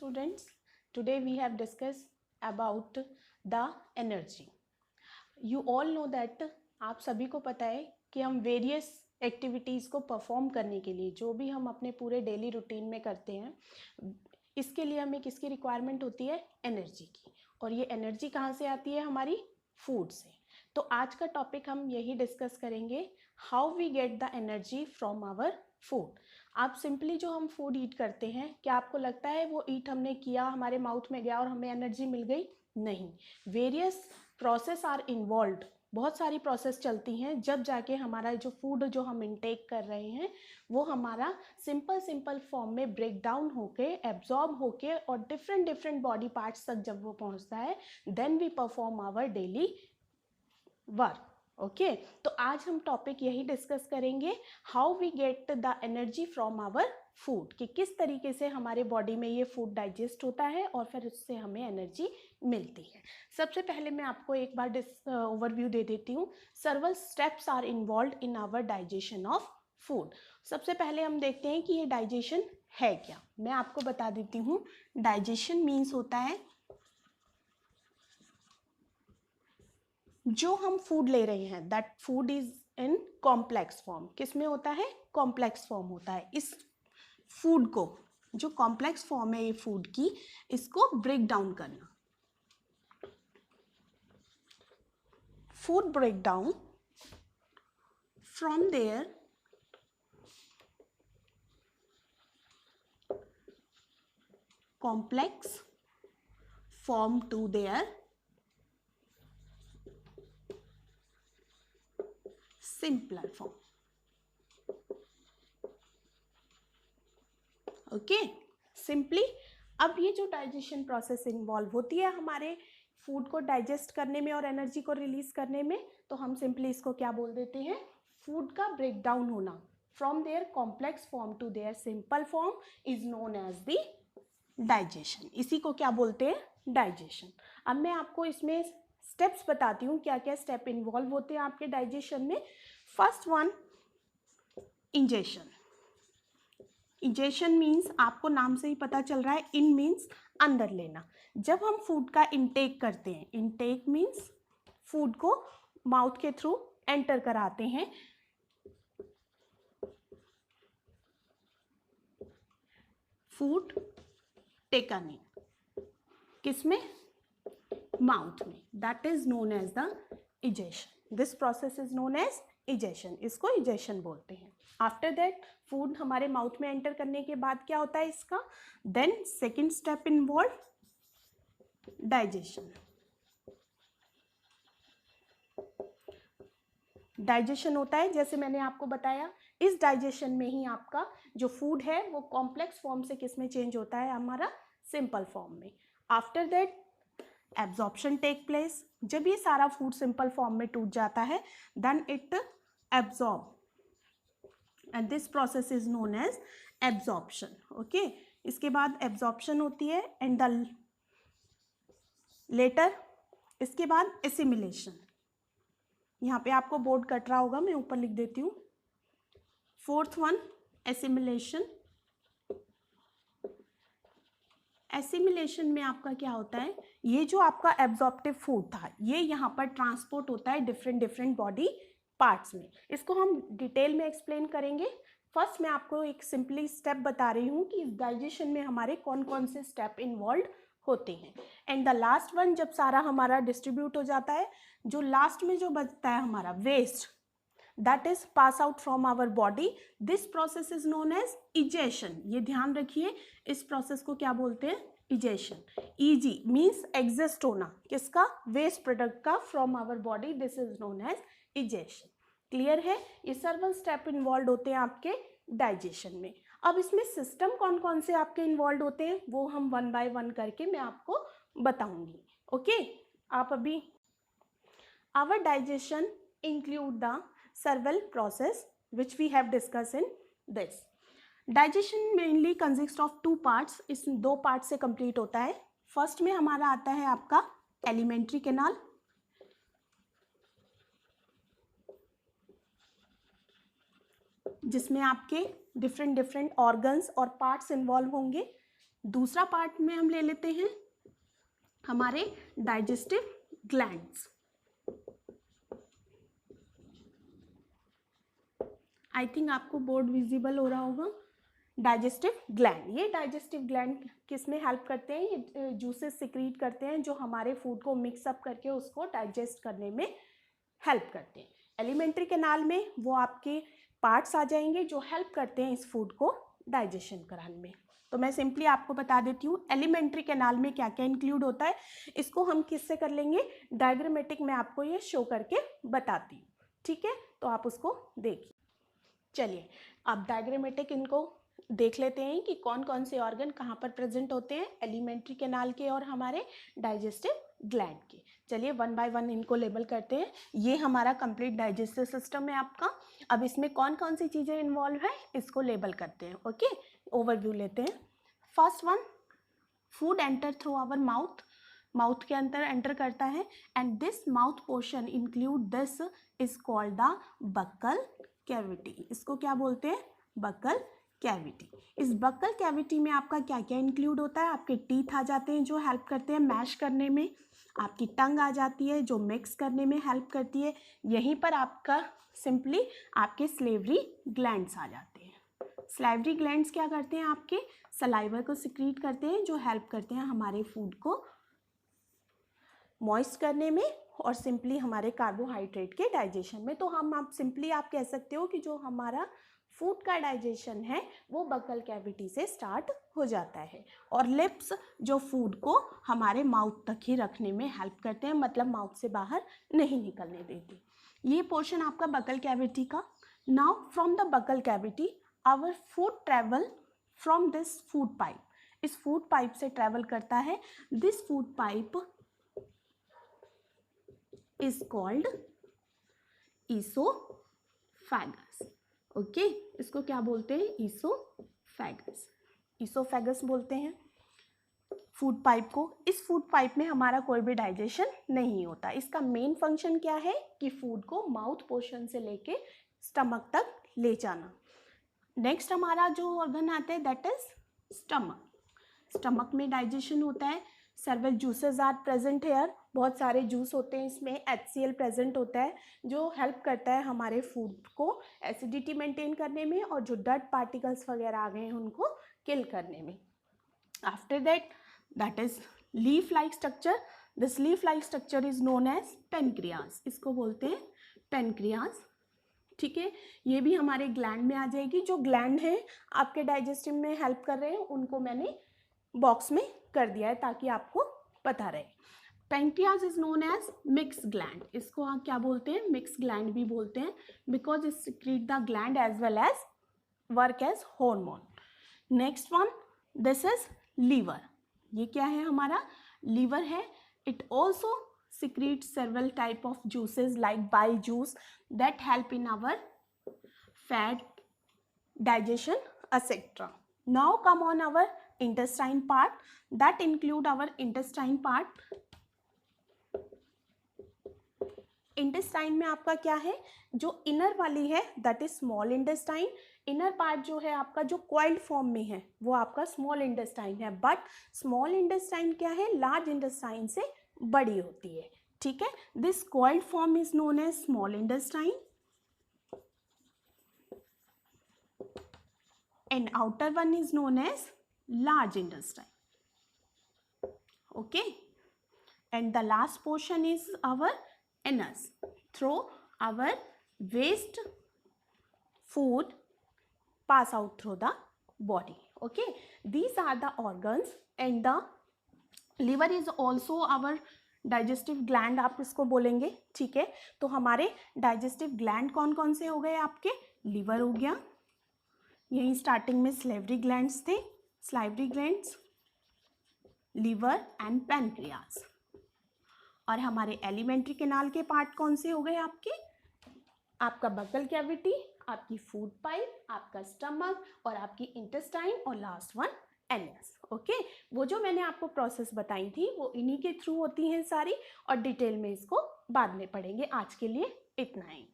students. Today we have discussed about the energy. You all know that आप सभी को पता है कि हम वेरियस एक्टिविटीज़ को परफॉर्म करने के लिए जो भी हम अपने पूरे डेली रूटीन में करते हैं, इसके लिए हमें किसकी रिक्वायरमेंट होती है? एनर्जी की। और ये एनर्जी कहाँ से आती है? हमारी फूड से। तो आज का टॉपिक हम यही डिस्कस करेंगे, how we get the energy from our food. आप सिंपली जो हम फूड ईट करते हैं, क्या आपको लगता है वो ईट हमने किया, हमारे माउथ में गया और हमें एनर्जी मिल गई? नहीं, वेरियस प्रोसेस आर इन्वॉल्व्ड। बहुत सारी प्रोसेस चलती हैं जब जाके हमारा जो फूड जो हम इनटेक कर रहे हैं वो हमारा सिंपल फॉर्म में ब्रेक डाउन होके, एब्जॉर्ब होके और डिफरेंट बॉडी पार्ट्स तक जब वो पहुंचता है, then we perform our daily work. Okay, तो आज हम टॉपिक यही डिस्कस करेंगे, how we get the energy from our food, कि किस तरीके से हमारे बॉडी में ये फूड डाइजेस्ट होता है और फिर उससे हमें एनर्जी मिलती है। सबसे पहले मैं आपको एक बार ओवरव्यू दे देती हूँ। Several steps are involved in our digestion of food. सबसे पहले हम देखते हैं कि ये डाइजेशन है क्या। मैं आपको बता देती हूँ, डाइजेशन मीन्स होता है जो हम फूड ले रहे हैं, that food is in complex form. किस में होता है? कॉम्प्लेक्स फॉर्म होता है। इस फूड को, जो कॉम्प्लेक्स फॉर्म है ये फूड की, इसको ब्रेक डाउन करना। Food break down from their complex form to their simpler form. Okay, simply अब ये जो डाइजेशन प्रोसेस इन्वॉल्व होती है हमारे फूड को डाइजेस्ट करने में और एनर्जी को रिलीज करने में, तो हम सिंपली इसको क्या बोल देते हैं? फूड का ब्रेक डाउन होना from their complex form to their simple form is known as the digestion. इसी को क्या बोलते हैं? डाइजेशन। अब मैं आपको इसमें स्टेप्स बताती हूँ, क्या क्या स्टेप इन्वॉल्व होते हैं आपके डाइजेशन में। First one, ingestion. Ingestion means, आपको नाम से ही पता चल रहा है, इन मीन्स अंदर लेना। जब हम फूड का इंटेक करते हैं, इंटेक मीन्स फूड को माउथ के थ्रू एंटर कराते हैं। फूड टेकन इन, किसमें? माउथ में। That is known as the ingestion. This process is known as ingestion. इसको इजेशन बोलते हैं। आफ्टर दैट फूड हमारे माउथ में एंटर करने के बाद क्या होता है इसका? Then second step involve digestion. Digestion होता है, जैसे मैंने आपको बताया, इस डाइजेशन में ही आपका जो फूड है वो कॉम्प्लेक्स फॉर्म से किस में चेंज होता है? हमारा सिंपल फॉर्म में। After that absorption take place. जब ये सारा फूड सिंपल फॉर्म में टूट जाता है, then it absorb and this process is known as absorption. Okay, इसके बाद एब्जॉर्प्शन होती है एंड द लेटर, इसके बाद एसिमिलेशन। यहाँ पे आपको बोर्ड कट रहा होगा, मैं ऊपर लिख देती हूँ। Fourth one, assimilation. एसिमिलेशन में आपका क्या होता है? ये जो आपका एब्जॉर्प्टिव फूड था, ये यहाँ पर ट्रांसपोर्ट होता है डिफरेंट बॉडी पार्ट्स में। इसको हम डिटेल में एक्सप्लेन करेंगे। फर्स्ट मैं आपको एक सिंपली स्टेप बता रही हूँ कि इस डाइजेशन में हमारे कौन कौन से स्टेप इन्वॉल्व होते हैं। एंड द लास्ट वन, जब सारा हमारा डिस्ट्रीब्यूट हो जाता है, जो लास्ट में जो बचता है हमारा waste, that is pass out from our body, this process is known as egestion। ये ध्यान रखिए, इस प्रोसेस को क्या बोलते हैं? egestion। eg means exist होना, किसका? वेस्ट प्रोडक्ट का, from our body, this is known as egestion। Clear है? ये सर्वल स्टेप इन्वॉल्व होते हैं आपके डाइजेशन में। अब इसमें सिस्टम कौन कौन से आपके इन्वॉल्व होते हैं वो हम वन बाय वन करके मैं आपको बताऊंगी। ओके, आप अभी, our digestion include the several process which we have discussed in this। digestion mainly consists of two parts। इस दो पार्ट से कंप्लीट होता है। फर्स्ट में हमारा आता है आपका एलिमेंट्री कैनाल, जिसमें आपके डिफरेंट ऑर्गन्स और पार्ट्स इन्वॉल्व होंगे। दूसरा पार्ट में हम ले लेते हैं हमारे डाइजेस्टिव ग्लैंड्स। आई थिंक आपको बोर्ड विजिबल हो रहा होगा। डाइजेस्टिव ग्लैंड, ये डाइजेस्टिव ग्लैंड किस में हेल्प करते हैं? ये जूसेस सिक्रीट करते हैं जो हमारे फूड को मिक्सअप करके उसको डाइजेस्ट करने में हेल्प करते हैं। एलिमेंट्री कैनाल में वो आपके पार्ट्स आ जाएंगे जो हेल्प करते हैं इस फूड को डाइजेशन कराने में। तो मैं सिंपली आपको बता देती हूँ एलिमेंट्री कैनाल में क्या क्या इंक्लूड होता है। इसको हम किससे कर लेंगे? डायग्रामेटिक में आपको ये शो करके बताती हूँ, ठीक है? तो आप उसको देखिए। चलिए अब डायग्रामेटिक इनको देख लेते हैं कि कौन कौन से ऑर्गन कहाँ पर प्रेजेंट होते हैं, एलिमेंट्री कैनाल के और हमारे डाइजेस्टिव ग्लैंड के। चलिए वन बाय वन इनको लेबल करते हैं। ये हमारा कंप्लीट डाइजेस्टिव सिस्टम है आपका। अब इसमें कौन कौन सी चीज़ें इन्वॉल्व है इसको लेबल करते हैं। ओके, ओवरव्यू लेते हैं। First one, food enter through our mouth, mouth के अंदर एंटर करता है and this mouth portion include this is called the buccal cavity. इसको क्या बोलते हैं? Buccal cavity. इस बक्कल कैविटी में आपका क्या क्या इंक्लूड होता है? आपके टीथ आ जाते हैं जो हेल्प करते हैं मैश करने में, आपकी टंग आ जाती है जो मिक्स करने में हेल्प करती है। यहीं पर आपका सिंपली आपके स्लेवरी ग्लैंड्स आ जाते हैं। स्लेवरी ग्लैंड्स क्या करते हैं? आपके सलाइवा को सिक्रीट करते हैं जो हेल्प करते हैं हमारे फूड को मॉइस्ट करने में और सिंपली हमारे कार्बोहाइड्रेट के डाइजेशन में। तो हम आप सिंपली आप कह सकते हो कि जो हमारा फूड का डाइजेशन है वो बक्कल कैविटी से स्टार्ट हो जाता है। और लिप्स जो फूड को हमारे माउथ तक ही रखने में हेल्प करते हैं, मतलब माउथ से बाहर नहीं निकलने देती। ये पोर्शन आपका बक्कल कैविटी का। Now from the buccal cavity our food travel from this food pipe. इस फूड पाइप से ट्रेवल करता है। This food pipe is called esophagus. Okay, इसको क्या बोलते हैं? ईसोफेगस। ईसोफेगस बोलते हैं फूड पाइप को। इस फूड पाइप में हमारा कोई भी डाइजेशन नहीं होता। इसका मेन फंक्शन क्या है कि फूड को माउथ पोर्शन से लेके स्टमक तक ले जाना। नेक्स्ट हमारा जो ऑर्गन आता है दैट इज स्टमक। स्टमक में डाइजेशन होता है। Several juices are present here, बहुत सारे जूस होते हैं इसमें। HCl प्रेजेंट होता है जो हेल्प करता है हमारे फूड को एसिडिटी मेंटेन करने में और जो डर्ट पार्टिकल्स वगैरह आ गए हैं उनको किल करने में। After that is leaf like structure. This leaf like structure is known as pancreas. इसको बोलते हैं पेनक्रियाज, ठीक है? ये भी हमारे ग्लैंड में आ जाएगी। जो ग्लैंड है आपके डाइजेस्टिव में हेल्प कर रहे हैं उनको मैंने बॉक्स में कर दिया है ताकि आपको पता रहे। Pancreas is known as mix gland. इसको आप क्या बोलते हैं? मिक्स ग्लैंड भी बोलते हैं because it secrete the gland as well as work as hormone. Next one, this is liver. ये क्या है? हमारा लीवर है। It also secrete several type of juices like bile juice that help in our fat digestion etc. Now come on our intestine part, that include our intestine part. Intestine में आपका क्या है? जो इनर वाली है that is small intestine. Inner part जो है आपका जो कॉइल्ड फॉर्म में है वो आपका स्मॉल इंटेस्टाइन है। बट स्मॉल इंटेस्टाइन क्या है? लार्ज इंटेस्टाइन से बड़ी होती है, ठीक है? This coiled form is known as small intestine and outer one is known as large intestine. Okay, and the last portion is our anus. Through our waste food pass out through the body. Okay, these are the organs and the liver is also our digestive gland आप इसको बोलेंगे, ठीक है? तो हमारे digestive gland कौन कौन से हो गए आपके? लीवर हो गया, यही स्टार्टिंग में स्लेवरी ग्लैंड्स थे, salivary glands, liver and pancreas. और हमारे एलिमेंट्री कैनाल के पार्ट कौन से हो गए आपके? आपका बक्कल कैविटी, आपकी फूड पाइप, आपका स्टमक और आपकी इंटेस्टाइन और लास्ट वन एनस। ओके, वो जो मैंने आपको प्रोसेस बताई थी वो इन्हीं के थ्रू होती हैं सारी और डिटेल में इसको बाद में पढ़ेंगे। आज के लिए इतना ही।